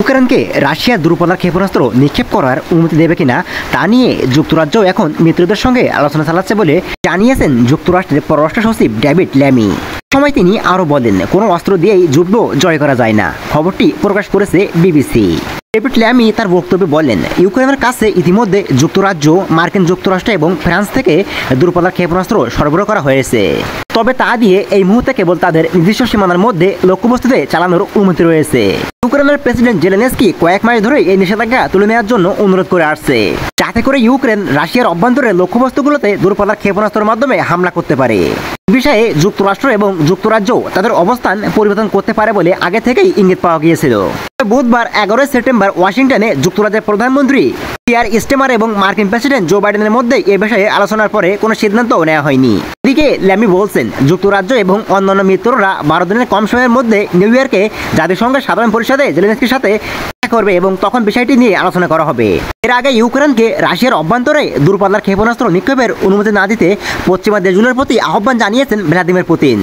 ইউক্রেনকে রাশিয়া দূরপাল্লার ক্ষেপণাস্ত্র নিক্ষেপ করার অনুমতি দেবে কিনা তা নিয়ে যুক্তরাজ্য এখন মিত্রদের সঙ্গে আলোচনা চালাচ্ছে বলে জানিয়েছেন যুক্তরাষ্ট্রের পররাষ্ট্র সচিব ডেভিড ল্যামি। সময় তিনি আরও বলেন, কোনো অস্ত্র দিয়েই যুদ্ধ জয় করা যায় না। খবরটি প্রকাশ করেছে বিবিসি। ডেভিড ল্যামি তার বক্তব্যে বলেন, ইউক্রেনের কাছে ইতিমধ্যে যুক্তরাজ্য, মার্কিন যুক্তরাষ্ট্র এবং ফ্রান্স থেকে দূরপাল্লার ক্ষেপণাস্ত্র সরবরাহ করা হয়েছে। তবে তা দিয়ে এই মুহূর্তে কেবল তাদের নির্দিষ্ট সীমানার মধ্যে লক্ষ্যবস্তুতে চালানোর অনুমতি রয়েছে। ইউক্রেনের প্রেসিডেন্ট জেলেনস্কি কয়েক মাস ধরে এই নিষেধাজ্ঞা তুলে নেওয়ার জন্য অনুরোধ করে আসছে, যাতে করে ইউক্রেন রাশিয়ার অভ্যন্তরে লক্ষ্যবস্তুগুলোতে দূরপাল্লার ক্ষেপণাস্ত্রের মাধ্যমে হামলা করতে পারে। বিষয়ে যুক্তরাষ্ট্র এবং যুক্তরাজ্য তাদের অবস্থান পরিবর্তন করতে পারে বলে আগে থেকেই ইঙ্গিত পাওয়া গিয়েছিল। বুধবার 11 সেপ্টেম্বর ওয়াশিংটনে যুক্তরাজ্যের প্রধানমন্ত্রী কিয়ার স্টেমার এবং মার্কিন প্রেসিডেন্ট জো বাইডেনের মধ্যে এ বিষয়ে আলোচনার পরে কোনো সিদ্ধান্ত নেওয়া হয়নি। এদিকে ল্যামি বলছেন, যুক্তরাজ্য এবং অন্যান্য মিত্ররা 12 দিনের কম সময়ের মধ্যে নিউ ইয়র্কে জাতিসংঘের সাধারণ পরিষদে জেলেনস্কির সাথে দেখা করবে এবং তখন বিষয়টি নিয়ে আলোচনা করা হবে। এর আগে ইউক্রেনকে রাশিয়ার অভ্যন্তরে দূরপাল্লার ক্ষেপণাস্ত্র নিক্ষেপের অনুমতি না দিতে পশ্চিমা দেশগুলোর প্রতি আহ্বান জানিয়েছেন ভ্লাদিমির পুতিন।